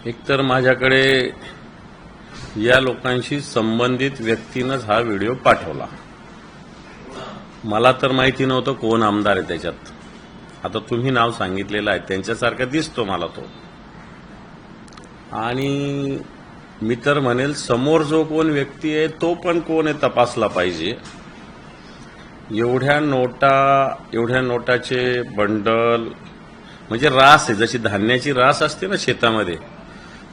एकतर माझ्याकडे या लोकांशी संबंधित व्यक्तीनंच हा व्हिडिओ पाठवला। मला तर माहिती नव्हतं कोण आमदार आहे त्याच्यात। आता तुम्ही नाव सांगितलेलं आहे, त्यांच्यासारखा दिसतो मला तो। आणि मी तर म्हणेल समोर जो कोण व्यक्ती आहे तो पण कोण आहे तपासला पाहिजे। एवढ्या नोटाचे बंडल म्हणजे रास आहे, जशी धान्याची रास असते ना शेतामध्ये,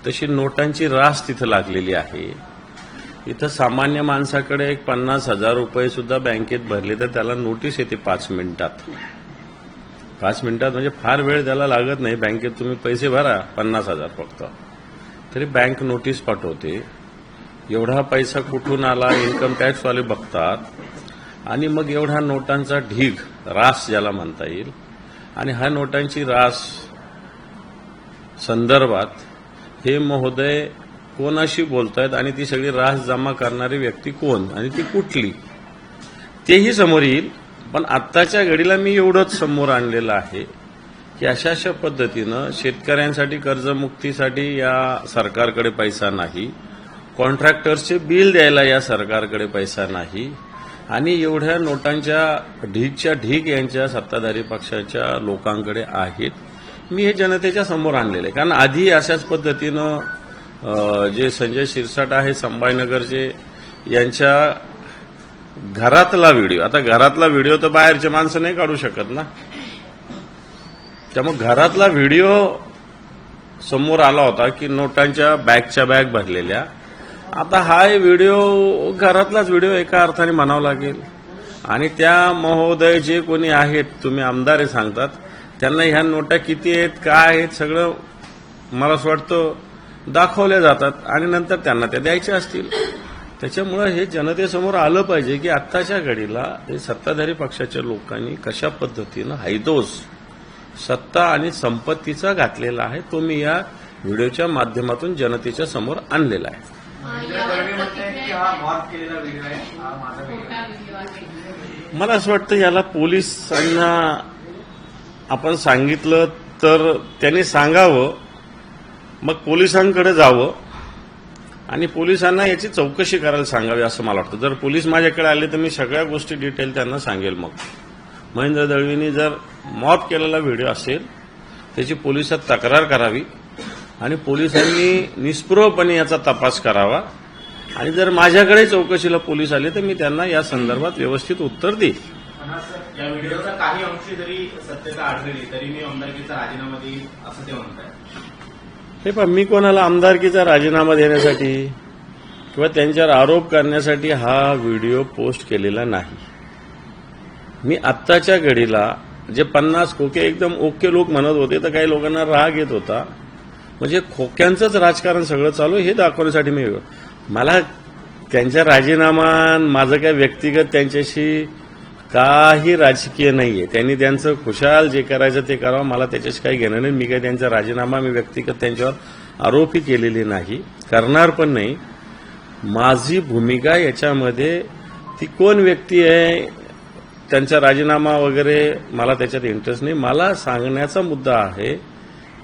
तशी नोटांची रास तिथं लागलेली आहे। इथं सामान्य माणसाकडे एक 50,000 रुपये सुद्धा बँकेत भरले तर त्याला नोटीस येते 5 मिनिटात। 5 मिनिटात म्हणजे फार वेळ त्याला लागत नाही। बँकेत तुम्ही पैसे भरा 50,000 फक्त, तरी बँक नोटीस पाठवते। एवढा पैसा कुठून आला इन्कम टॅक्सवाले बघतात आणि मग एवढा नोटांचा ढीग, रास ज्याला म्हणता येईल, आणि हा नोटांची रास संदर्भात हे महोदय कोणाशी बोलतायत आणि ती सगळी रास जमा करणारी व्यक्ती कोण आणि ती कुठली तेही समोर येईल। पण आत्ताच्या घडीला मी एवढंच समोर आणलेलं आहे की अशा पद्धतीनं शेतकऱ्यांसाठी कर्जमुक्तीसाठी या सरकारकडे पैसा नाही, कॉन्ट्रॅक्टर्सचे बिल द्यायला या सरकारकडे पैसा नाही, आणि एवढ्या नोटांच्या ढीगच्या ढीग यांच्या सत्ताधारी पक्षाच्या लोकांकडे आहेत। मी हे जनतेच्या समोर आणलेलं आहे, कारण आधी अशाच पद्धतीनं जे संजय शिरसाट आहे संभाजीनगरचे, यांच्या घरातला व्हिडिओ, आता घरातला व्हिडिओ तर बाहेरचे माणसं नाही काढू शकत ना, त्यामुळे घरातला व्हिडिओ समोर आला होता की नोटांच्या बॅगच्या बॅग भरलेल्या। आता हा व्हिडिओ घरातलाच व्हिडिओ एका अर्थाने म्हणावं लागेल। आणि त्या महोदय जे कोणी आहेत, तुम्ही आमदार आहे सांगतात, त्यांना ह्या नोटा किती आहेत काय आहेत सगळं मला असं वाटतं दाखवल्या जातात आणि नंतर त्यांना त्या द्यायच्या असतील। त्याच्यामुळे हे जनतेसमोर आलं पाहिजे की आत्ताच्या घडीला हे सत्ताधारी पक्षाच्या लोकांनी कशा पद्धतीनं हैदोस सत्ता आणि संपत्तीचा घातलेला आहे, तो मी या व्हिडिओच्या माध्यमातून जनतेच्या समोर आणलेला आहे। मला असं वाटतं याला पोलिसांना आपण सांगितलं तर त्यांनी सांगावं, मग पोलिसांकडे जावं आणि पोलिसांना याची चौकशी करायला सांगावी असं मला वाटतं। जर पोलीस माझ्याकडे आले तर मी सगळ्या गोष्टी डिटेल त्यांना सांगेल। मग महेंद्र दळवींनी जर मॉब केलेला व्हिडिओ असेल त्याची पोलिसात तक्रार करावी आणि पोलिसांनी निष्प्रभपणे याचा तपास करावा, आणि जर माझ्याकडे चौकशीला पोलीस आले तर मी त्यांना या संदर्भात व्यवस्थित उत्तर देईल। या व्हिडिओचा काही अंशी जरी सत्यता आढळली तरी मी आमदारकीचा राजीनामा देईल असं ते म्हणतात। हे पण मी कोणाला आमदारकीचा राजीनामा देण्यासाठी किंवा त्यांच्यावर आरोप करण्यासाठी हा व्हिडिओ पोस्ट केलेला नाही। मी आत्ताच्या घडीला जे 50 खोके एकदम ओके लोक म्हणत होते तर काही लोकांना राग येत होता, म्हणजे खोक्यांचंच राजकारण सगळं चालू हे दाखवण्यासाठी मला त्यांचा राजीनामा, माझं काय व्यक्तिगत त्यांच्याशी काही राजकीय नाहीये। त्यांनी त्यांचं खुशाल जे करायचं ते करावं, मला त्याच्याशी काही घेणं नाही। मी काही त्यांचा राजीनामा मी व्यक्तिगत त्यांच्यावर आरोपही केलेली नाही, करणार पण नाही। माझी भूमिका याच्यामध्ये ती कोण व्यक्ती आहे त्यांचा राजीनामा वगैरे मला त्याच्यात इंटरेस्ट नाही। मला सांगण्याचा मुद्दा आहे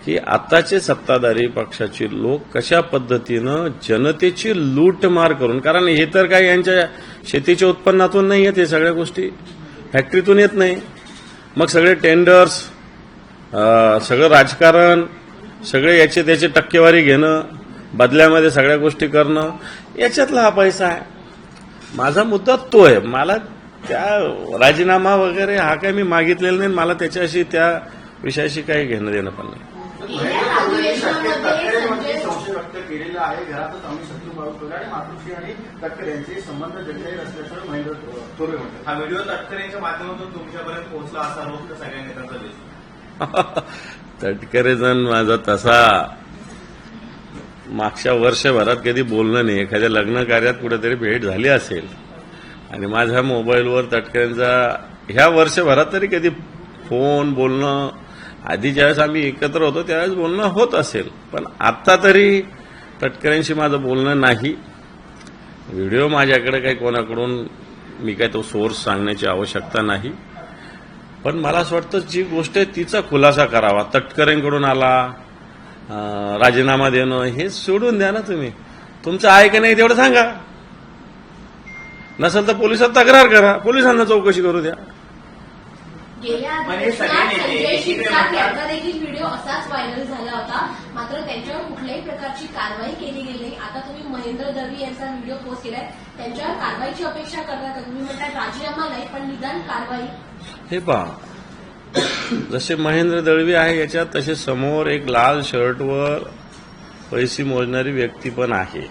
की आताचे सत्ताधारी पक्षाचे लोक कशा पद्धतीनं जनतेची लूटमार करून, कारण हे तर काही यांच्या शेतीच्या उत्पन्नातून नाही येत, हे सगळ्या गोष्टी फॅक्टरीतून येत नाही। मग सगळे टेंडर्स, सगळं राजकारण, सगळे याचे त्याचे टक्केवारी घेणं, बदल्यामध्ये सगळ्या गोष्टी करणं, याच्यातला हा पैसा आहे। माझा मुद्दा तो आहे। मला त्या राजीनामा वगैरे हा काही मी मागितलेला नाही, मला त्याच्याशी त्या विषयाशी काही घेणं देणं पण नाही। संशय व्यक्त केलेला आहे, घरातच आम्ही शत्रू बाळगतो आणि मातृश्री आणि तटकरे यांचे संबंध जडलेले असल्याचं महेंद्र थोरवे म्हणतात। हा व्हिडिओ तटकरेंच्या माध्यमातून तुमच्यापर्यंत पोहोचला असा आरोप सगळ्या नेत्यांचा दिसतो। तटकरेजण माझा तसा मागच्या वर्षभरात कधी बोलणं नाही। एखाद्या लग्न कार्यात कुठेतरी भेट झाली असेल आणि माझ्या मोबाईलवर तटकरेंचा ह्या वर्षभरात तरी कधी फोन बोलणं, आधी ज्यावेळेस आम्ही एकत्र होतो त्यावेळेस बोलणं होत असेल, पण आता तरी तटकरेंशी माझं बोलणं नाही। व्हिडिओ माझ्याकडे काही कोणाकडून मी काय तो सोर्स सांगण्याची आवश्यकता नाही, पण मला असं वाटतं जी गोष्ट आहे तिचा खुलासा करावा। तटकरेंकडून आला राजीनामा देणं हे सोडून द्या ना तुम्ही. तुमचं आहे का नाही तेवढं सांगा. नसेल तर पोलिसात तक्रार करा, पोलिसांना चौकशी करू द्या. गेल्या पण हे सगळे अधिवेशनात नेते संजय एकीकडे शिरसाट म्हणतात- यांचा देखील व्हिडिओ असाच व्हायरल झाला होता. मात्र त्यांच्यावर कुठल्याही प्रकारची कारवाई केली गेली नाही. आता तुम्ही महेंद्र दळवी यांचा व्हिडिओ पोस्ट केलाय, त्यांच्यावर कारवाईची अपेक्षा करता का तुम्ही? म्हणता राजीनामा नाही पण निदान कारवाई. हे पहा, जसे महेंद्र दळवी आहे याच्यात तसे समोर एक लाल शर्टवर पैसे मोजणारी व्यक्ती पण आहे.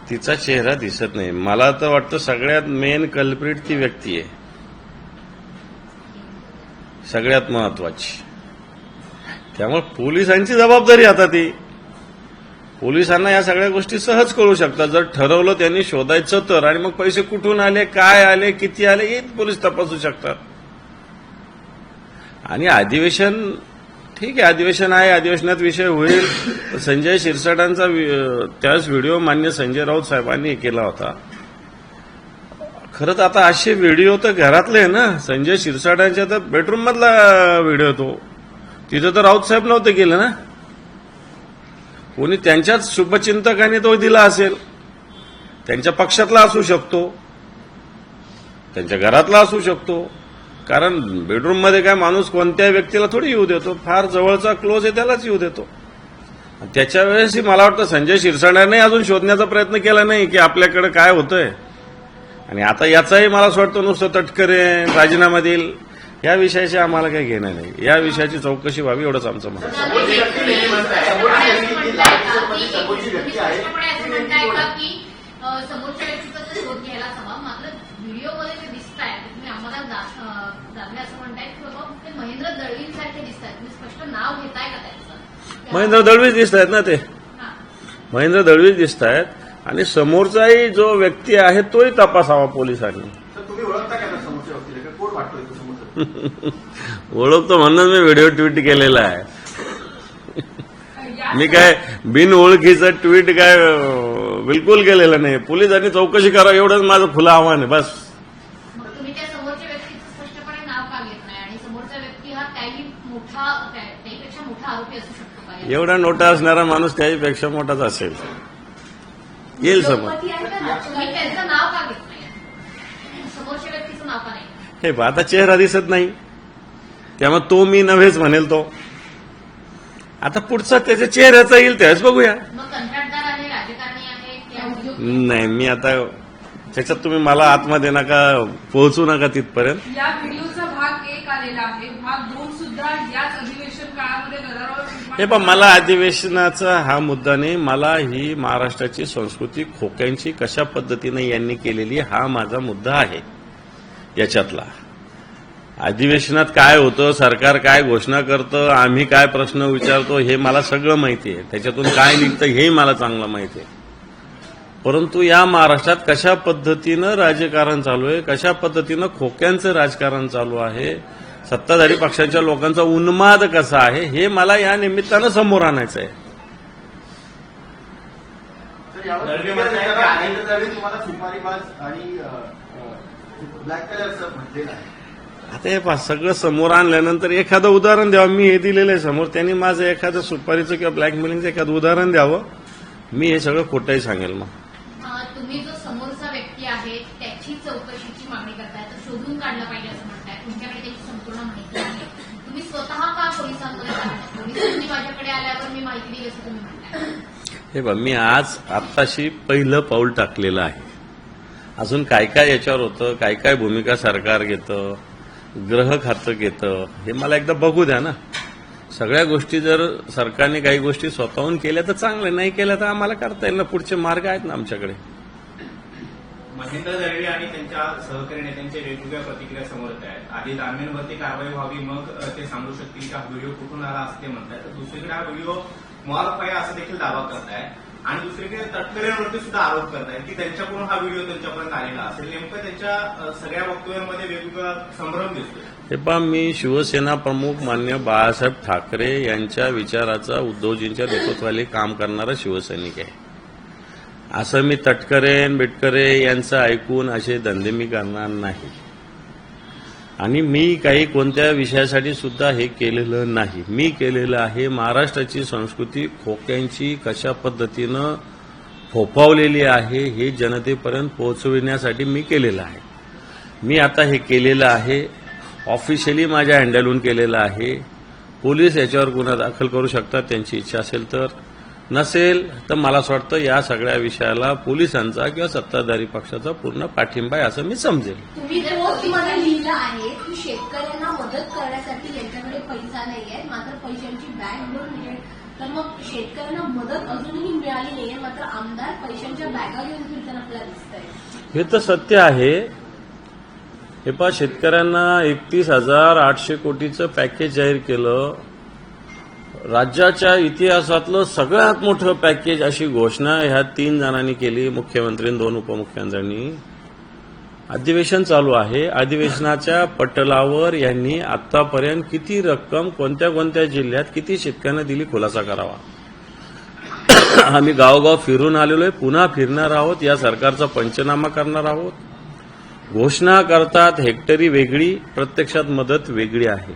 तिचा चेहरा दिसत नाही. मला तर वाटतं सगळ्यात मेन कल्प्रिट ती व्यक्ती आहे, सगळ्यात महत्वाची. त्यामुळे पोलिसांची जबाबदारी आता ती. पोलिसांना या सगळ्या गोष्टी सहज कळू शकतात जर ठरवलं त्यांनी शोधायचं तर. आणि मग पैसे कुठून आले, काय आले, किती आले हे पोलीस तपासू शकतात. आणि अधिवेशन ठीक आहे, अधिवेशन आहे, अधिवेशनात विषय होईल. संजय शिरसाटांचा त्याच व्हिडिओ मान्य संजय राऊत साहेबांनी केला होता. खरं तर आता असे व्हिडिओ तर घरातले आहे ना. संजय शिरसाटांच्या तर बेडरूम मधला व्हिडिओ तो, तिथं तर राऊत साहेब नव्हते केलं ना. कोणी त्यांच्याच शुभचिंतकाने तो दिला असेल. त्यांच्या पक्षातला असू शकतो, त्यांच्या घरातला असू शकतो. कारण बेडरूममध्ये काय माणूस कोणत्या व्यक्तीला थोडी येऊ देतो, फार जवळचा क्लोज आहे त्यालाच येऊ देतो. त्याच्या वेळेसही मला वाटतं संजय शिरसाटाने अजून शोधण्याचा प्रयत्न केला नाही की आपल्याकडे काय होतंय. आणि आता याचाही मला असं वाटतं नुसतं तटकरे राजीनामा देईल या विषयाशी आम्हाला काही घेणं नाही. या विषयाची चौकशी व्हावी एवढंच आमचं म्हणणं आहे. समोरची व्यक्ती नेहमी म्हणताय, समोरची व्यक्ती लालपरीमध्ये समोरची व्यक्ती आहे. स्पष्टपणे असं म्हणताय का की समोरच्या व्यक्तीचा तर शोध घ्यायलाच हवा. मात्र व्हिडिओमध्ये जे दिसत आहे तुम्ही आम्हाला दाबले असं म्हणताय की बाबा ते महेंद्र दळवींसारखे दिसत आहेत. तुम्ही स्पष्ट नाव घेताय का त्याचं? महेंद्र दळवीच दिसत आहेत ना ते. हा. महेंद्र दळवीच दिसत आहेत. आणि समोरचाही जो व्यक्ती आहे तोही तपासावा पोलिसांनी. तर तुम्ही ओळखता का त्या समोरच्या व्यक्तीला? का कोण वाटतोय तो समोरचा? ओळखतो म्हणून मी व्हिडिओ ट्विट केलेला आहे. मी काय बिन ओळखीचं ट्विट काय बिलकुल केलेलं नाही. पोलिसांनी चौकशी करा एवढंच माझं खुलं आव्हान आहे बस. मग तुम्ही त्या समोरच्या व्यक्तीचं स्पष्टपणे नाव का घेत नाही? आणि समोरचा व्यक्ती हा त्याहीपेक्षा मोठा आरोपी असू शकतो का? एवढा नोटा असणारा माणूस त्याहीपेक्षा मोठाच असेल, येईल समोर. लोकमती आहे का तुम्ही राजकारणी? त्यांचं नाव का घेत नाही? समोरच्या व्यक्तीचं नाव का नाही? हे पहा, आता चेहरा दिसत नाही त्यामुळे तो मी नव्हेच म्हणेल तो. आता पुढचा त्याच्या चेहऱ्याचा येईल त्याच बघूया. मग कंत्राटदार आहे, राजकारणी आहे की औद्योगिक? नाही, मी आता त्याच्यात तुम्ही मला आतमध्ये नका पोहोचू नका तिथपर्यंत. या व्हिडिओचा भाग 1 आलेला आहे, भाग 2 सुद्धा याच अधिवेशन काळामध्ये गदारोळ निर्माण हे पण मला अधिवेशनाचा हा मुद्दा नाही. मला ही महाराष्ट्राची संस्कृती खोक्यांची कशा पद्धतीने यांनी केलेली हा माझा मुद्दा आहे. याच्यातला अधिवेशनात काय होतं, सरकार काय घोषणा करतं, आम्ही काय प्रश्न विचारतो हे मला सगळं माहिती आहे. त्याच्यातून काय निघतं हे मला चांगलं माहिती आहे. परंतु या महाराष्ट्रात कशा पद्धतीनं राजकारण चालू आहे, कशा पद्धतीनं खोक्यांचं राजकारण चालू आहे, सत्ताधारी पक्षाच्या लोकांचा उन्माद कसा आहे हे मला या निमित्तानं समोर आणायचं आहे. तर यावर दळवी म्हणताय की महेंद्र दळवी तुम्हाला सुपारीबाज आणि ब्लॅक कलरचं म्हटलेलं आहे. आता हे पहा, सगळं समोर आणल्यानंतर एखादं उदाहरण द्यावं. मी हे दिलेलं आहे समोर, त्यांनी माझं एखादं सुपारीचं किंवा ब्लॅकमेलिंगचं एखादं उदाहरण द्यावं. मी हे सगळं खोटंही सांगेल. मग तुम्ही जो समोरचा व्यक्ती आहे त्याची चौकशीची मागणी करताय, तर शोधून काढलं पाहिजे असं म्हणताय. तुमच्याकडे त्याची संपूर्ण माहिती आहे. तुम्ही स्वतः का पोलिसांमध्ये जाताय? पोलिसांनी माझ्याकडे आल्यावर मी माहिती दिली असं तुम्ही म्हणताय. हे बघ, मी आज आत्ताशी पहिलं पाऊल टाकलेलं आहे. अजून काय काय याच्यावर होतं, काय काय भूमिका सरकार घेतं, ग्रह खातं घेतं हे मला एकदा बघू द्या ना. सगळ्या गोष्टी जर सरकारने काही गोष्टी स्वतःहून केल्या तर चांगलं, नाही केल्या तर आम्हाला करता येईल ना. पुढचे मार्ग आहेत ना आमच्याकडे. महेंद्र दळवी आणि त्यांच्या सहकारी नेत्यांच्या वेगवेगळ्या प्रतिक्रिया समोर येत आहेत. आधी दानवेंवरती कारवाई व्हावी, मग ते सांगू शकतील की हा व्हिडिओ कुठून आला असं ते म्हणतात. तर दुसरीकडे हा व्हिडिओ मॉरफ आहे असं देखील दावा करताय. आणि दुसरीकडे तटकरेंवरती सुद्धा आरोप करतायत की त्यांच्याकडून हा व्हिडिओ त्यांच्यापर्यंत आलेला असेल. नेमकं त्यांच्या सगळ्या वक्तव्यांमध्ये वेगवेगळा संभ्रम दिसतोय. हे पहा, मी शिवसेना प्रमुख मान्य बाळासाहेब ठाकरे यांच्या विचाराचा उद्धवजींच्या नेतृत्वाखाली काम करणारा शिवसैनिक आहे. असं मी तटकरे बिटकरे यांचं ऐकून असे धंदे मी करणार नाही. आणि मी काही कोणत्या विषयासाठी सुद्धा हे केलेलं नाही. मी केलेलं आहे महाराष्ट्राची संस्कृती खोक्यांची कशा पद्धतीनं फोफावलेली आहे हे जनतेपर्यंत पोहोचविण्यासाठी मी केलेलं आहे. मी आता हे केलेलं आहे, ऑफिशियली माझ्या हँडलहून केलेलं आहे. पोलीस याच्यावर गुन्हा दाखल करू शकतात त्यांची इच्छा असेल तर, नसेल तर मला असं वाटतं या सगळ्या विषयाला पोलिसांचा किंवा सत्ताधारी पक्षाचा पूर्ण पाठिंबा आहे असं मी समजेल. तुम्ही पोस्टमध्ये लिहिलं आहे की शेतकऱ्यांना मदत करण्यासाठी यांच्याकडे पैसा नाहीये, मात्र पैशांची बॅग भरून मिळेल. तर मग शेतकऱ्यांना मदत अजूनही मिळाली नाहीये, मात्र आमदार पैशांच्या बॅगा घेऊन फिरताना आपल्याला दिसतंय. हे तर सत्य आहे. हे पहा, शेतकऱ्यांना 31,800 कोटीचं पॅकेज जाहीर केलं. राज्याच्या इतिहासातलं सगळ्यात मोठं पॅकेज अशी घोषणा ह्या 3 जणांनी केली, मुख्यमंत्री आणि 2 उपमुख्यमंत्र्यांनी. अधिवेशन चालू आहे. अधिवेशनाच्या पटलावर यांनी आतापर्यंत किती रक्कम कोणत्या कोणत्या जिल्ह्यात किती शेतकऱ्यांना दिली खुलासा करावा. आम्ही गावोगाव फिरून आलेलो आहे, पुन्हा फिरणार आहोत, या सरकारचा पंचनामा करणार आहोत. घोषणा करतात हेक्टरी वेगळी, प्रत्यक्षात मदत वेगळी आहे.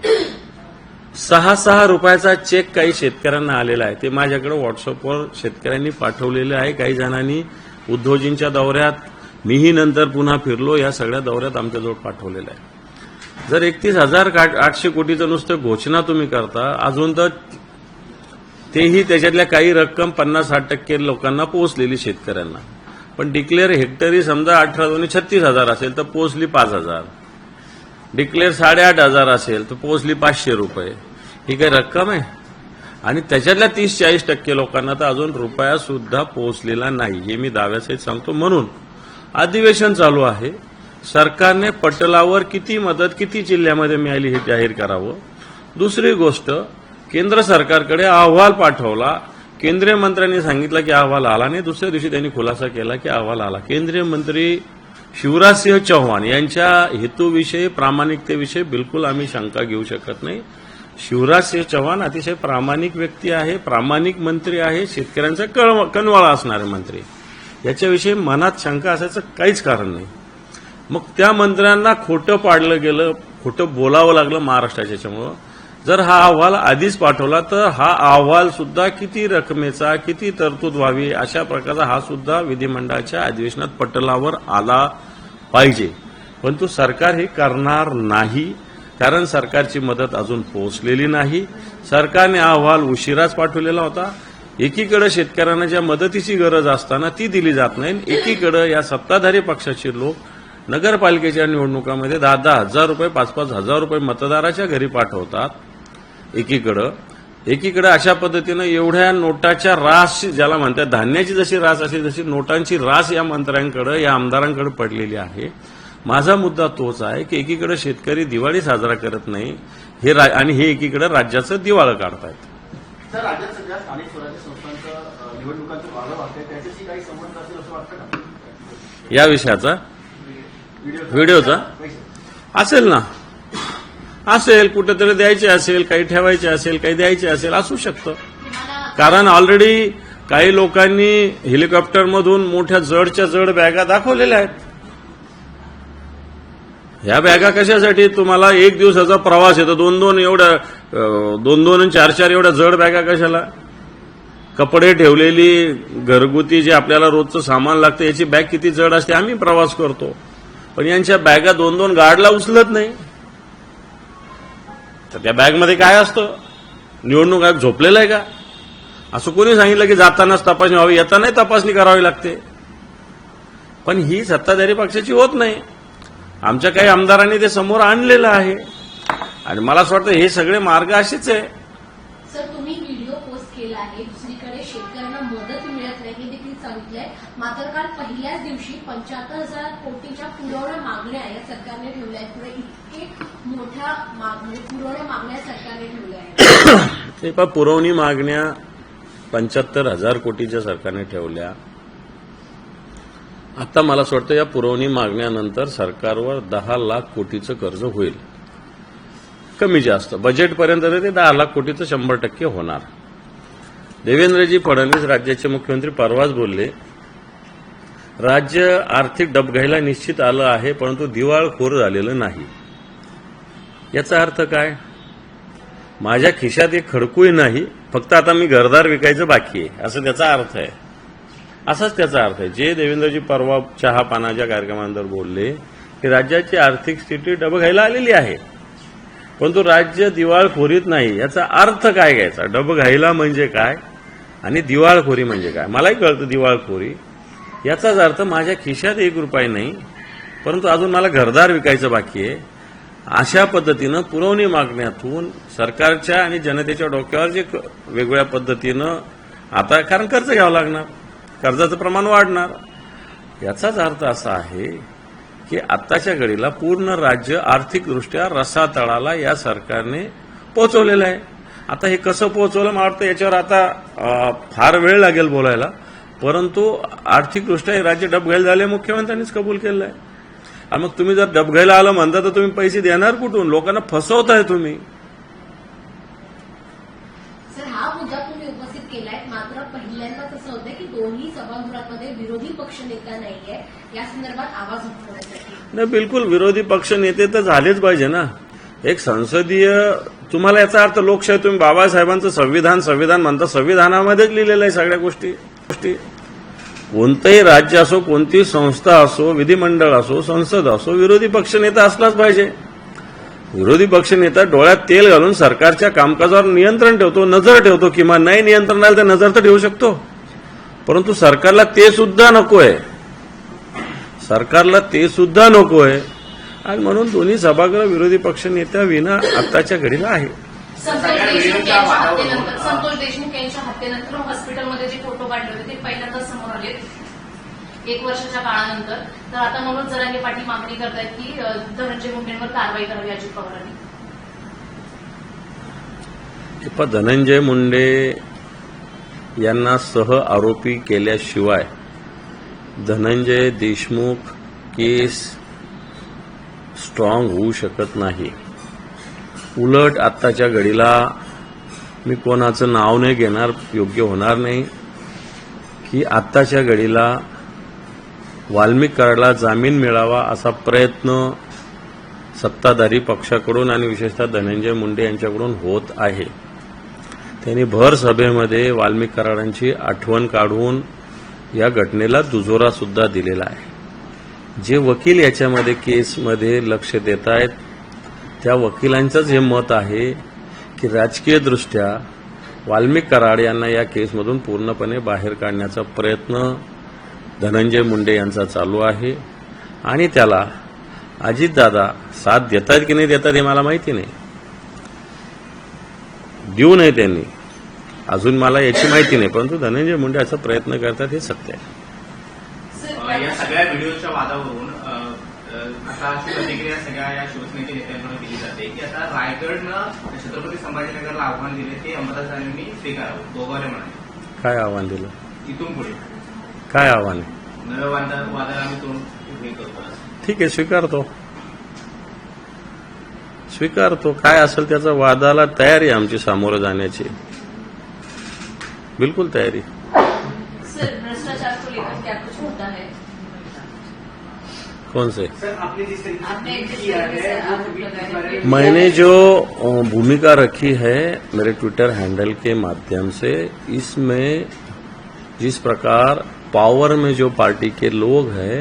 6 रुपयाचा चेक काही शेतकऱ्यांना आलेला आहे, ते माझ्याकडे व्हॉट्सअपवर शेतकऱ्यांनी पाठवलेले आहे. काही जणांनी उद्धवजींच्या दौऱ्यात, मीही नंतर पुन्हा फिरलो, या सगळ्या दौऱ्यात आमच्याजवळ पाठवलेलं आहे. जर 31,800 कोटीचं नुसतं घोषणा तुम्ही करता, अजून तर तेही त्याच्यातल्या काही रक्कम 50-60% लोकांना पोहोचलेली शेतकऱ्यांना. पण डिक्लेअर हेक्टरी समजा 18-36,000 असेल तर पोहोचली 5,000. डिक्लेअर 8,500 असेल तर पोहोचली 500 रुपये. ही काही रक्कम आहे? आणि त्याच्यातल्या 30-40% लोकांना तर अजून रुपया सुद्धा पोहोचलेला नाही, हे मी दाव्यासहित सांगतो. म्हणून अधिवेशन चालू आहे. सरकारने पटलावर किती मदत किती जिल्ह्यामध्ये मिळाली हे जाहीर करावं. दुसरी गोष्ट, केंद्र सरकारकडे अहवाल पाठवला. केंद्रीय मंत्र्यांनी सांगितलं की अहवाल आला नाही. दुसऱ्या दिवशी त्यांनी खुलासा केला की अहवाल आला. केंद्रीय मंत्री शिवराज सिंह चौहान यांच्या हेतूविषयी, प्रामाणिकतेविषयी बिलकुल आम्ही शंका घेऊ शकत नाही. शिवराज सिंह चौहान अतिशय प्रामाणिक व्यक्ती आहे, प्रामाणिक मंत्री आहे, शेतकऱ्यांचा कणवाळा असणारे मंत्री. याच्याविषयी मनात शंका असायचं काहीच कारण नाही. मग त्या मंत्र्यांना खोटं पाडलं गेलं, खोटं बोलावं लागलं महाराष्ट्राच्या. याच्यामुळं जर हा अहवाल आधीच पाठवला तर हा अहवाल सुद्धा किती रकमेचा, किती तरतूद व्हावी अशा प्रकारचा हा सुद्धा विधिमंडळाच्या अधिवेशनात पटलावर आला पाहिजे. परंतु सरकार हे करणार नाही, कारण सरकारची मदत अजून पोहोचलेली नाही. सरकारने अहवाल उशिराच पाठवलेला होता. एकीकडे शेतकऱ्यांना ज्या मदतीची गरज असताना ती दिली जात नाही, एकीकडे या सत्ताधारी पक्षाचे लोक नगरपालिकेच्या निवडणुकामध्ये 10,000 रुपये, 5,000 रुपये मतदाराच्या घरी पाठवतात. एकीकडे अशा पद्धतीनं एवढ्या नोटाच्या रास, ज्याला म्हणतात धान्याची जशी रास अशी तशी नोटांची रास या मंत्र्यांकडे, या आमदारांकडे पडलेली आहे. माझा मुद्दा तोच आहे की एकीकडे शेतकरी दिवाळी साजरा करत नाही आणि हे एकीकडे राज्याचं दिवाळं काढतायत. सर, राज्यात सध्या स्थानिक स्वराज्य संस्थांचं निवडणुकांचं वारं वाटतंय, त्याच्याशी काही संबंध असेल असं वाटतं का? या विषयाचा व्हिडिओचा असेल ना, असेल, कुठेतरी द्यायचे असेल, काही ठेवायचे असेल, काही द्यायचे असेल, असू शकतं. कारण ऑलरेडी काही लोकांनी हेलिकॉप्टरमधून मोठ्या जडच्या जड बॅगा दाखवलेल्या आहेत. ह्या बॅगा कशासाठी? तुम्हाला 1 दिवसाचा प्रवास येतो, 2-2 एवढ्या 2-2 आणि 4-4 एवढ्या जड बॅगा कशाला? कपडे ठेवलेली घरगुती जे आपल्याला रोजचं सामान लागतं याची बॅग किती जड असते. आम्ही प्रवास करतो, पण यांच्या बॅगा 2-2 गाडला उचलत नाही. तर त्या बॅगमध्ये काय असतं? निवडणूक आयोग झोपलेला आहे का? असं कोणी सांगितलं की जातानाच तपासणी व्हावी, येतानाही तपासणी करावी लागते. पण ही सत्ताधारी पक्षाची होत नाही. आमच्या काही आमदारांनी ते समोर आणलेलं आहे आणि मला असं वाटतं हे सगळे मार्ग असेच आहे. सर, तुम्ही व्हिडिओ पोस्ट केला आहे, दुसरीकडे शेतकऱ्यांना मदत मिळत नाही हे देखील सांगितलंय. मात्र काल पहिल्याच दिवशी 75,000 कोटीच्या पुरवण्या मागण्या या सरकारने ठेवल्या आहेत. पुढे इतके मोठ्या पुरवण्या मागण्या सरकारने ठेवल्या आहेत. ते पण पुरवणी मागण्या 75,000 कोटीच्या सरकारने ठेवल्या. आता मला असं वाटतं या पुरवणी मागण्यानंतर सरकारवर 10 लाख कोटीचं कर्ज होईल, कमी जास्त. बजेटपर्यंत ते 10 लाख कोटीचं 100% होणार. देवेंद्रजी फडणवीस राज्याचे मुख्यमंत्री परवाच बोलले, राज्य आर्थिक डबघाईला निश्चित आलं आहे, परंतु दिवाळखोर झालेलं नाही. याचा अर्थ काय? माझ्या खिशात एक खडकूही नाही, फक्त आता मी घरदार विकायचं बाकी आहे, असं त्याचा अर्थ आहे. असाच त्याचा अर्थ आहे. जे देवेंद्रजी परवा चहा पानाच्या कार्यक्रमानंतर बोलले की राज्याची आर्थिक स्थिती डबघाईला आलेली आहे, परंतु राज्य दिवाळखोरीत नाही. याचा अर्थ काय घ्यायचा? डबघाईला म्हणजे काय आणि दिवाळखोरी म्हणजे काय? मलाही कळतं दिवाळखोरी. याचाच अर्थ माझ्या खिशात एक रुपया नाही, परंतु अजून मला घरदार विकायचं बाकी आहे. अशा पद्धतीनं पुरवणी मागण्यातून सरकारच्या आणि जनतेच्या डोक्यावर जे वेगवेगळ्या पद्धतीनं आता कारण कर्ज घ्यावं लागणार, कर्जाचं प्रमाण वाढणार. याचाच अर्थ असा आहे की आत्ताच्या घडीला पूर्ण राज्य आर्थिकदृष्ट्या रसातळाला या सरकारने पोहोचवलेलं आहे. आता हे कसं पोहोचवलं मला वाटतं याच्यावर आता फार वेळ लागेल बोलायला, परंतु आर्थिकदृष्ट्या हे राज्य डबघाईला झाले मुख्यमंत्र्यांनीच कबूल केलं आहे. आणि मग तुम्ही जर डबघाईला आलं म्हणता तर तुम्ही पैसे देणार कुठून? लोकांना फसवताय तुम्ही. सर, हा मुद्दा तुम्ही उपस्थित केलाय, मात्र पहिल्यांदाच असं होतं की दोन्ही सभागृहामध्ये विरोधी पक्षनेता नाहीये, या संदर्भात आवाज उठवण्यासाठी. नाही, बिलकुल विरोधी पक्ष नेते तर झालेच पाहिजे ना. एक संसदीय तुम्हाला याचा अर्थ लोकशाही तुम्ही बाबासाहेबांचं संविधान म्हणता, संविधानामध्येच लिहिलेलं आहे सगळ्या गोष्टी. कोणतंही राज्य असो, कोणतीही संस्था असो, विधिमंडळ असो, संसद असो, विरोधी पक्षनेता असलाच पाहिजे. विरोधी पक्षनेता डोळ्यात तेल घालून सरकारच्या कामकाजावर नियंत्रण ठेवतो, नजर ठेवतो. किंवा नाही नियंत्रण आलं तर नजर तर ठेवू शकतो, परंतु सरकारला ते सुद्धा नकोय. सरकारला ते सुद्धा नकोय. आणि म्हणून दोन्ही सभागृह विरोधी पक्षनेत्या विना आत्ताच्या घडीला आहे. संतोष देशमुख यांच्या हत्येनंतर हॉस्पिटलमध्ये जे फोटो काढले होते ते पहिल्यांदाच समोर आले 1 वर्षाच्या काळानंतर. तर आता मनोज जरांगे पाटील मागणी करतायत की धनंजय मुंडेंवर कारवाई करावी अजित पवारांनी. धनंजय मुंडे यांना सह आरोपी केल्याशिवाय धनंजय देशमुख केस स्ट्रॉंग होऊ शकत नाही. उलट आत्ताच्या घडीला मी कोणाचं नाव नाही घेणार, योग्य होणार नाही, की आत्ताच्या घडीला वाल्मिक कराडला जामीन मिळावा असा प्रयत्न सत्ताधारी पक्षाकडून आणि विशेषतः धनंजय मुंडे यांच्याकडून होत आहे. त्यांनी भर सभेमध्ये वाल्मिक कराडांची आठवण काढून या घटनेला दुजोरा सुद्धा दिलेला आहे. जे वकील याच्यामध्ये केसमध्ये लक्ष देत आहेत त्या वकिलांचंच हे मत आहे की राजकीयदृष्ट्या वाल्मिक कराड यांना या केसमधून पूर्णपणे बाहेर काढण्याचा प्रयत्न धनंजय मुंडे यांचा चालू आहे. आणि त्याला अजितदादा साथ देतात की नाही देतात हे मला माहिती नाही, देऊ नये त्यांनी, अजून मला याची माहिती नाही, परंतु धनंजय मुंडे असा प्रयत्न करतात हे सत्य आहे. या सगळ्या व्हिडिओच्या वादावरून आता अशी प्रतिक्रिया सगळ्या या शिवसेनेच्या नेत्यांकडून केली जाते की आता रायगडनं छत्रपती संभाजीनगरला आव्हान दिले ते अंमलदारांनी स्वीकारावं. गोगावले म्हणाले. काय आव्हान दिलं? इथून पुढे काय आव्हान आहे? नव्या वादाला आम्ही तोंड हे करतो. ठीक आहे, स्वीकारतो. काय असेल त्याचा वादाला तयारी आमची सामोरं जाण्याची, बिलकुल तयारी. सर, भ्रष्टाचार को लेकर क्या कुछ होता है? कौन से? आपने जिस तरीके मैंने जो भूमिका रखी है मेरे ट्विटर हैंडल के माध्यम से, इसमें जिस प्रकार पावर में जो पार्टी के लोग हैं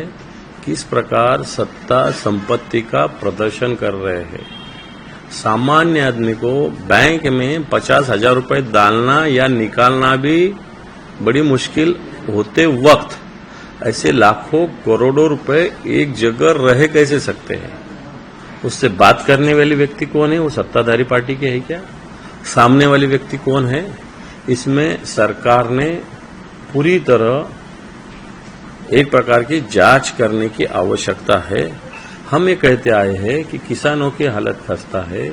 किस प्रकार सत्ता संपत्ति का प्रदर्शन कर रहे हैं, सामान्य आदमी को बैंक में 50,000 रुपए डालना या निकालना भी बड़ी मुश्किल होते वक्त ऐसे लाखों करोड़ों रुपए एक जगह रह कैसे सकते हैं? उससे बात करने वाली व्यक्ति कौन है? वो सत्ताधारी पार्टी के है क्या? सामने वाली व्यक्ति कौन है? इसमें सरकार ने पूरी तरह एक प्रकार की जांच करने की आवश्यकता है. हम ये कहते आए हैं कि किसानों की हालत खस्ता है,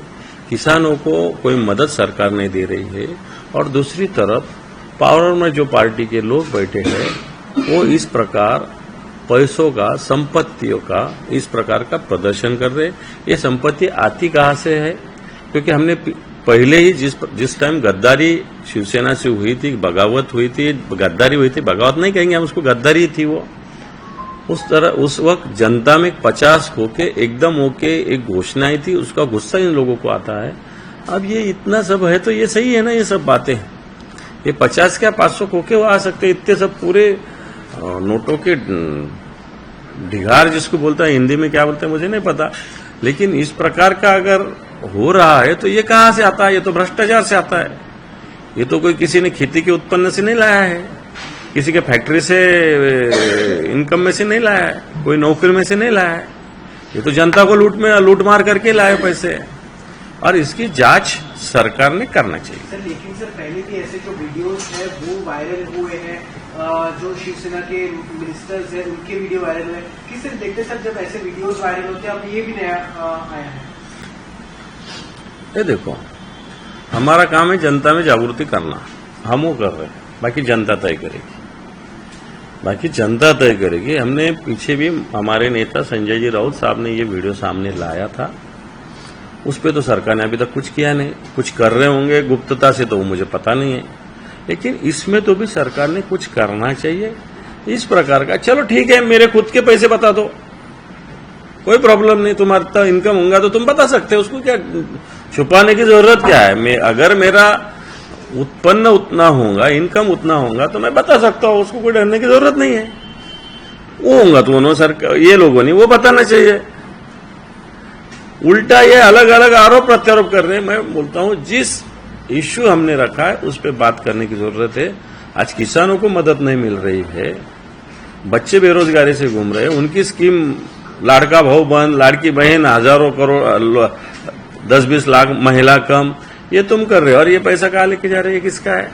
किसानों को कोई मदद सरकार नहीं दे रही है, और दूसरी तरफ पावर में जो पार्टी के लोग बैठे हैं वो इस प्रकार पैसों का, संपत्तियों का इस प्रकार का प्रदर्शन कर रहे. ये संपत्ति आती कहाँ से है? क्योंकि हमने पहले ही जिस टाइम गद्दारी शिवसेना से हुई थी, बगावत हुई थी, गद्दारी हुई थी, बगावत नहीं कहेंगे हम उसको, गद्दारी थी, वो उस वक्त जनता में 50 होके एकदम होके एक घोषणा आई थी, उसका गुस्सा इन लोगों को आता है। अब ये इतना सब है तो ये सही है ना, ये सब बातें, ये 50 क्या 500 होके वो आ सकते, इतने सब पूरे नोटों के ढिगार जिसको बोलता है, हिंदी में क्या बोलते हैं मुझे नहीं पता, लेकिन इस प्रकार का अगर हो रहा है तो ये कहां से आता है? ये तो भ्रष्टाचार से आता है। ये तो कोई किसी ने खेती के उत्पन्न से नहीं लाया है, किसी के फैक्ट्री से इनकम में से नहीं लाया है, कोई नौकरी में से नहीं लाया है। ये तो जनता को लूट मार करके लाए पैसे, और इसकी जांच सरकार ने करना चाहिए। सर लेकिन सर पहले भी ऐसे जो वीडियोस है वो वायरल हुए हैं, जो शिवसेना के मिनिस्टर्स हैं उनके वीडियो वायरल हुए। किस तरह देखते सर जब ऐसे वीडियोस वायरल होते हैं, अब ये भी नया आया है? ये देखो, हमारा काम है जनता में जागृति करना, हम वो कर रहे हैं, बाकी जनता तय करेगी, बाकी जनता तय करेगी। हमने पीछे भी हमारे नेता संजय जी राउत साहब ने ये वीडियो सामने लाया था, उस पर तो सरकार ने अभी तक कुछ किया नहीं, कुछ कर रहे होंगे गुप्तता से तो वो मुझे पता नहीं है, लेकिन इसमें तो भी सरकार ने कुछ करना चाहिए इस प्रकार का। चलो ठीक है, मेरे खुद के पैसे बता दो, कोई प्रॉब्लम नहीं, तुम्हारा इनकम होगा तो तुम बता सकते हो, उसको क्या छुपाने की जरूरत क्या है? अगर मेरा उत्पन्न उतना होगा, इनकम उतना होगा तो मैं बता सकता हूं, उसको कोई डरने की जरूरत नहीं है। वो होगा तो उन्होंने सरकार ये लोगों ने वो बताना चाहिए। उल्टा ये अलग अलग आरोप प्रत्यारोप कर रहे हैं। मैं बोलता हूं जिस इश्यू हमने रखा है उस पर बात करने की जरूरत है। आज किसानों को मदद नहीं मिल रही है, बच्चे बेरोजगारी से घूम रहे हैं, उनकी स्कीम लाड़का भाव बंद, लाड़की बहन हजारों करोड़ 10-20 लाख महिला कम, ये तुम कर रहे हो, और ये पैसा कहाँ लेके जा रहे हैं, किसका है?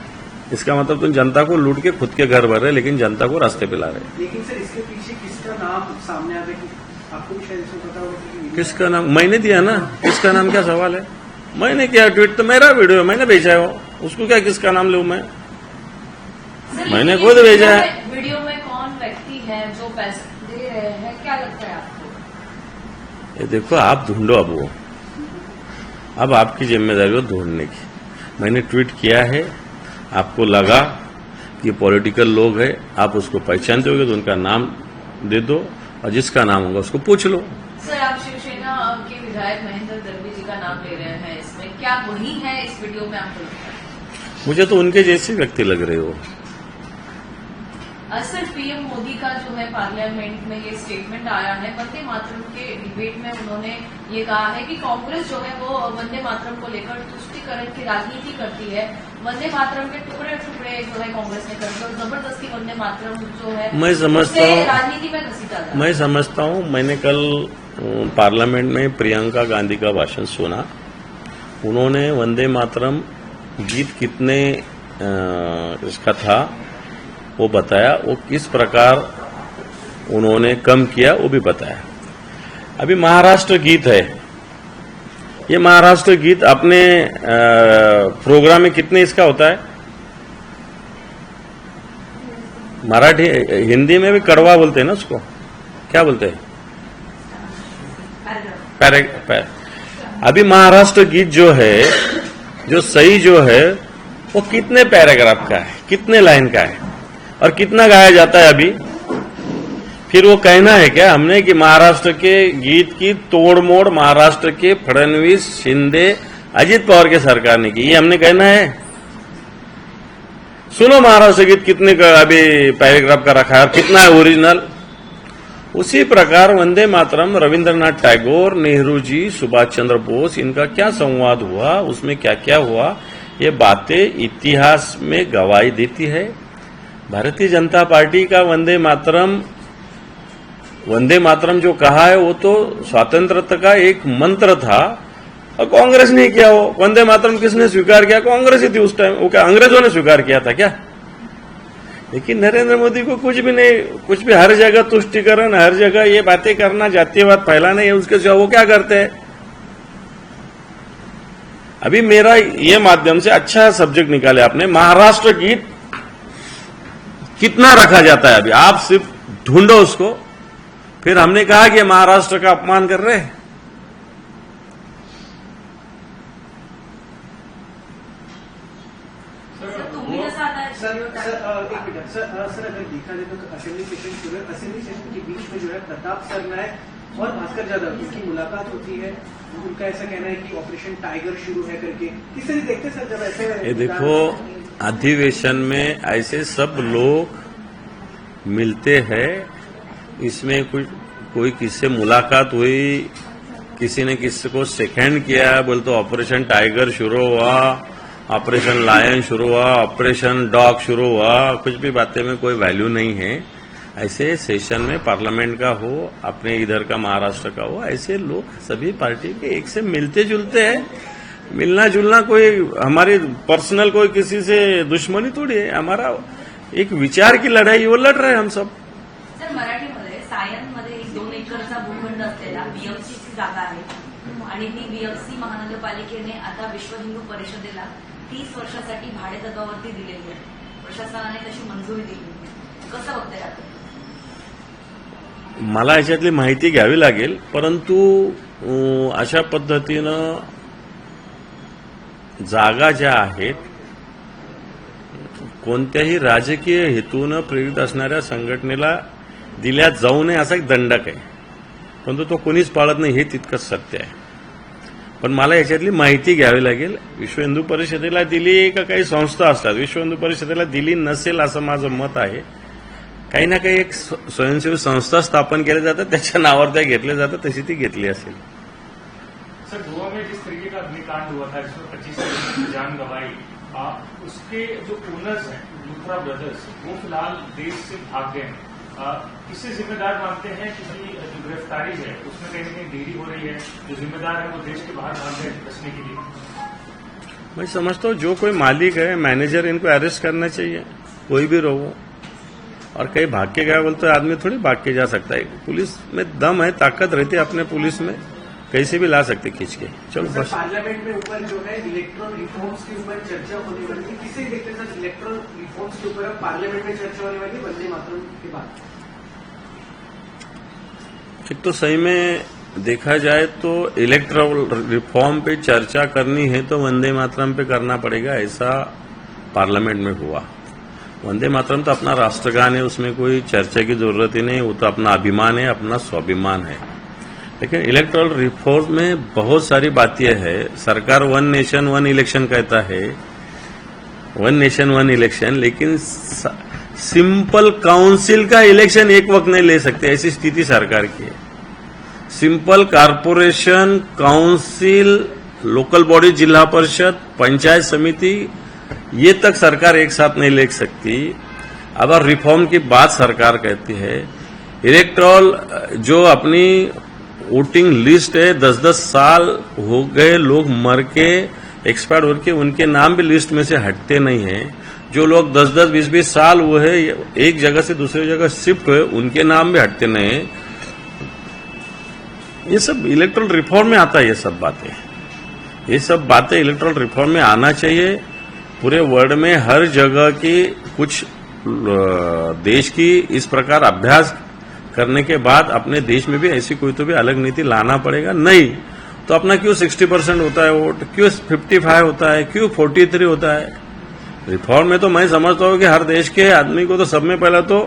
इसका मतलब तुम जनता को लूट के खुद के घर भर रहे, लेकिन जनता को रास्ते पे ला रहे। लेकिन सर इसके पीछे किसका नाम सामने आता है? आपको भी शायद इसमें पता होगा। किसका नाम? मैंने दिया ना, किसका नाम क्या सवाल है? मैंने किया ट्वीट, तो मेरा वीडियो मैंने भेजा है, उसको क्या किसका नाम लूं मैं? मैंने खुद भेजा है। वीडियो में कौन व्यक्ति है जो पैसे दे रहे हैं, क्या लगता है आपको? ये देखो, आप ढूंढो, अब आपकी जिम्मेदारी हो ढूंढने की। मैंने ट्वीट किया है, आपको लगा कि पॉलिटिकल लोग है, आप उसको पहचानते होगे तो उनका नाम दे दो, और जिसका नाम होगा उसको पूछ लो। सर आप शिवसेना के विधायक महेंद्र दर्वी जी का नाम ले रहे हैं, इसमें क्या वही है इस वीडियो में आपको लगता है? मुझे तो उनके जैसे व्यक्ति लग रहे हो। सर पीएम मोदी का जो है पार्लियामेंट में ये स्टेटमेंट आया है, वंदे मातरम के डिबेट में उन्होंने ये कहा है कि कांग्रेस जो है वो वंदे मातरम को लेकर तुष्टीकरण की राजनीति करती है, वंदे मातरम के टुकड़े टुकड़े जो है कांग्रेस ने कर दिए और जबरदस्ती वंदे मातरम जो है मैं समझता हूँ, राजनीति में घसीटा था। मैं समझता हूँ, मैंने कल पार्लियामेंट में प्रियंका गांधी का भाषण सुना, उन्होंने वंदे मातरम गीत कितने इसका था वो बताया, वो किस प्रकार उन्होंने कम किया वो भी बताया। अभी महाराष्ट्र गीत है, ये महाराष्ट्र गीत अपने प्रोग्राम में कितने इसका होता है? मराठी हिंदी में भी कड़वा बोलते हैं ना, उसको क्या बोलते हैं? अभी महाराष्ट्र गीत जो है, जो सही जो है वो कितने पैराग्राफ का है, कितने लाइन का है और कितना गाया जाता है अभी? फिर वो कहना है क्या हमने कि महाराष्ट्र के गीत की तोड़ मोड़ महाराष्ट्र के फडणवीस, शिंदे, अजित पवार के सरकार ने की, ये हमने कहना है? सुनो महाराष्ट्र गीत कितने का अभी पैराग्राफ का रखा है और कितना है ओरिजिनल। उसी प्रकार वंदे मातरम रविंद्रनाथ टैगोर, नेहरू जी, सुभाष चंद्र बोस, इनका क्या संवाद हुआ, उसमें क्या क्या हुआ, ये बातें इतिहास में गवाही देती है। भारतीय जनता पार्टी का वंदे मातरम जो कहा है वो तो स्वातंत्रता का एक मंत्र था, और कांग्रेस ने किया। वो वंदे मातरम किसने स्वीकार किया? कांग्रेस ही थी उस टाइम। वो क्या अंग्रेजों ने स्वीकार किया था क्या? लेकिन नरेंद्र मोदी को कुछ भी नहीं, कुछ भी हर जगह तुष्टीकरण, हर जगह ये बातें करना, जातीयवाद फैलाना, ये उसके सिवा वो क्या करते हैं? अभी मेरा ये माध्यम से अच्छा सब्जेक्ट निकाले आपने, महाराष्ट्र गीत कितना रखा जाता है अभी, आप सिर्फ ढूंढो उसको। फिर हमने कहा कि महाराष्ट्र का अपमान कर रहे हैं। तुम्ही कसं आता सर एक मिनट सर अगर देखा जाए तो असेंबली सेशन शुरू है, असेंबली सेशन के बीच में जो है प्रताप सरनायक और भास्कर यादव उनकी मुलाकात होती है। उनका ऐसा कहना है कि ऑपरेशन टाइगर शुरू है करके। किस तरह देखते सर जब ऐसे ये देखो, अधिवेशन में ऐसे सब लोग मिलते हैं, इसमें कोई किससे मुलाकात हुई, किसी ने किसी को सेकेंड किया, बोल तो ऑपरेशन टाइगर शुरू हुआ, ऑपरेशन लायन शुरू हुआ, ऑपरेशन डॉग शुरू हुआ, कुछ भी बातें में कोई वैल्यू नहीं है। ऐसे सेशन में पार्लियामेंट का हो, अपने इधर का महाराष्ट्र का हो, ऐसे लोग सभी पार्टी के एक से मिलते जुलते हैं। मिलना जुलना कोई हमारी पर्सनल कोई किसी से दुश्मनी थोड़ी है, हमारा एक विचार की लढाई वो लढ रहे हैं हम सब। सर मराठीमध्ये सायनमध्ये 2 एकरचा भूखंड असलेला बीएमसीची जागा आहे आणि ती बीएमसी महानगरपालिकेने आता विश्व हिंदू परिषदेला 30 वर्षासाठी भाडेतत्वावरती दिलेली आहे। प्रशासनाने तशी मंजुरी दिली आहे, कसं बघताय आपण? मला याच्यातली माहिती घ्यावी लागेल, परंतु अशा पद्धतीनं जागा ज्या आहेत कोणत्याही राजकीय हेतूनं प्रेरित असणाऱ्या संघटनेला दिल्या जाऊ नये असा एक दंडक आहे, परंतु तो कोणीच पाळत नाही हे तितकंच सत्य आहे। पण मला याच्यातली माहिती घ्यावी लागेल। विश्व हिंदू परिषदेला दिली का काही संस्था असतात, विश्व हिंदू परिषदेला दिली नसेल असं माझं मत आहे। काही ना काही एक स्वयंसेवी संस्था स्थापन केल्या जातात, त्याच्या नावावर त्या घेतल्या जातात, तशी ती घेतली असेल। सर गोवा में जिस तरीके का अग्निकांड हुआ था जिसमें 25 लोगों की जान गंवाई, उसके जो ओनर्स हैं लूथरा ब्रदर्स वो फिलहाल देश से भाग गए हैं। इससे जिम्मेदार मानते हैं कि जो गिरफ्तारी है उसमें कहीं ना कहीं देरी हो रही है, जो जिम्मेदार है वो देश के बाहर भाग गए बचने के लिए। मैं समझता हूँ जो कोई मालिक है, मैनेजर, इनको अरेस्ट करना चाहिए, कोई भी रहो। और कहीं भाग के गया बोलते आदमी थोड़ी भाग के जा सकता है। पुलिस में दम है, ताकत रहती है अपने पुलिस में, कैसे भी ला सकते खींच के। चलो बस। पार्लियामेंट में ऊपर जो है इलेक्ट्रल रिफॉर्म्स के ऊपर चर्चा होने वाली है, किसे देखते हैं सर इलेक्ट्रल रिफॉर्म्स के ऊपर पार्लियामेंट में चर्चा होने वाली है वंदे मातरम के बाद? एक तो सही में देखा जाए तो इलेक्ट्रल रिफॉर्म पे चर्चा करनी है तो वंदे मातरम पे करना पड़ेगा, ऐसा पार्लियामेंट में हुआ। वंदे मातरम तो अपना राष्ट्रगान है, उसमें कोई चर्चा की जरूरत ही नहीं, वो तो अपना अभिमान है, अपना स्वाभिमान है। लेकिन इलेक्ट्रल रिफॉर्म में बहुत सारी बातें हैं। सरकार 1 नेशन 1 इलेक्शन कहता है, 1 नेशन 1 इलेक्शन, लेकिन सिंपल काउंसिल का इलेक्शन एक वक्त नहीं ले सकते, ऐसी स्थिति सरकार की है। Simple corporation, council, local body, जिला परिषद, पंचायत समिति, ये तक सरकार एक साथ नहीं ले सकती। अब रिफॉर्म की बात सरकार कहती है। इलेक्ट्रल जो अपनी वोटिंग लिस्ट है, 10-10 साल हो गए, लोग मर के एक्सपायर हो के, उनके नाम भी लिस्ट में से हटते नहीं है। जो लोग 10-10, 20-20 साल हुए हैं, एक जगह से दूसरी जगह शिफ्ट हुए, उनके नाम भी हटते नहीं है। ये सब इलेक्ट्रल रिफॉर्म में आता है। ये सब बातें इलेक्ट्रल रिफॉर्म में आना चाहिए। पूरे वर्ल्ड में हर जगह की कुछ देश की इस प्रकार अभ्यास करने के बाद अपने देश में भी ऐसी कोई तो भी अलग नीति लाना पड़ेगा। नहीं तो अपना क्यों 60% होता है वोट, क्यों 55 होता है, क्यों 43 होता है। रिफॉर्म में तो मैं समझता हूं कि हर देश के आदमी को तो सब में पहले तो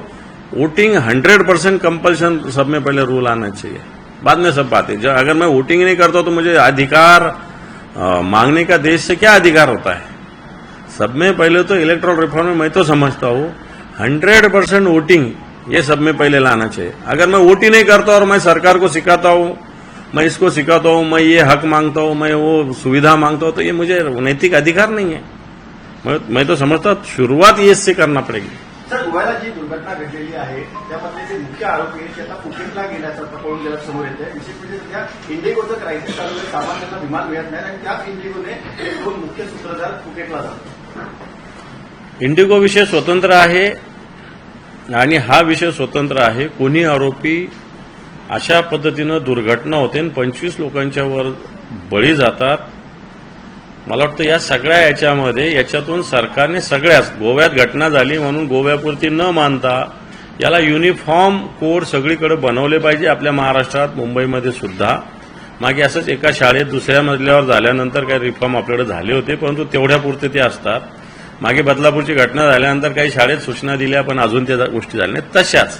वोटिंग 100% कंपल्सन, सब में पहले रूल आना चाहिए, बाद में सब बातें। अगर मैं वोटिंग नहीं करता तो मुझे अधिकार मांगने का देश से क्या अधिकार होता है। सब में पहले तो इलेक्ट्रल रिफॉर्म में मैं तो समझता हूं 100% वोटिंग ये सब में पहले लाना चाहिए। अगर मैं वोट ही नहीं करता और मैं सरकार को सिखाता हूं, मैं इसको सिखाता हूं, मैं ये हक मांगता हूं, मैं वो सुविधा मांगता हूं, तो ये मुझे नैतिक अधिकार नहीं है। मैं तो समझता शुरुआत ये इससे करना पड़ेगी। सर गोव्याला जी दुर्घटना घडलेली आहे त्यामध्ये जे मुख्य आरोपी आहेत त्याला फुकेटला गेल्याचं प्रकरण जरा समोर येत आहे। विशेष म्हणजे सध्या इंडिगोचं क्रायसिस चालू आहे, सामान्यांना विमान मिळत नाही आणि त्याच इंडिगोने 2 मुख्य सूत्रधार फुकेटला जातात। इंडिगो विषय स्वतंत्र आहे आणि हा विषय स्वतंत्र आहे। कोणी आरोपी अशा पद्धतीनं दुर्घटना होते आणि 25 लोकांच्या वर बळी जातात। मला वाटतं या सगळ्या याच्यातून सरकारने सगळ्याच गोव्यात घटना झाली म्हणून गोव्यापुरती न मानता याला युनिफॉर्म कोड सगळीकडे बनवले पाहिजे, आपल्या महाराष्ट्रात, मुंबईमध्ये सुद्धा। मागे असंच एका शाळेत दुसऱ्या मजल्यावर झाल्यानंतर काही रिफॉर्म आपल्याकडे झाले होते, परंतु तेवढ्यापुरते ते असतात। मागे बदलापूरची घटना झाल्यानंतर काही शाळेत सूचना दिल्या पण अजून त्या गोष्टी झाल्या नाहीत. तशाच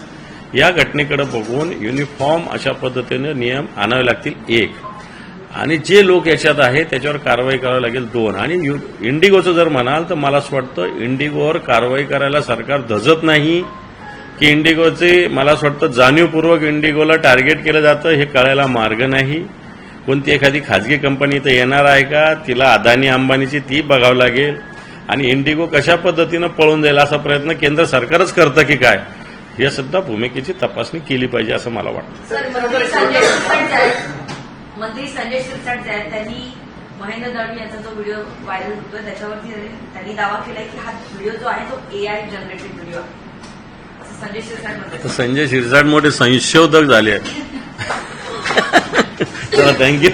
या घटनेकडे बघून युनिफॉर्म अशा पद्धतीने नियम आणावे लागतील 1, आणि जे लोक याच्यात आहेत त्याच्यावर कारवाई करावी लागेल 2. आणि इंडिगोचं जर म्हणाल तर मला असं वाटतं इंडिगोवर कारवाई करायला सरकार धजत नाही की इंडिगोचे, मला असं वाटतं जाणीवपूर्वक इंडिगोला टार्गेट केलं जातं हे कळायला मार्ग नाही. कोणती एखादी खाजगी कंपनी तर येणार आहे का, तिला अदानी अंबानीची ती बघावं लागेल, आणि इंडिगो कशा पद्धतीनं पळून जाईल असा प्रयत्न केंद्र सरकारच करतं की काय, या सुद्धा भूमिकेची तपासणी केली पाहिजे असं मला वाटतं. सर, मंत्री संजय शिरसाट जे आहेत त्यांनी महेंद्र दळवी यांचा जो व्हिडिओ व्हायरल होतोय त्याच्यावरती त्यांनी दावा केलाय की हा व्हिडिओ जो आहे तो AI जनरेटेड व्हिडिओ आहे, असं संजय शिरसाट म्हणतात. संजय शिरसाट मोठे संशोधक झाले आहेत. चला, थँक्यू.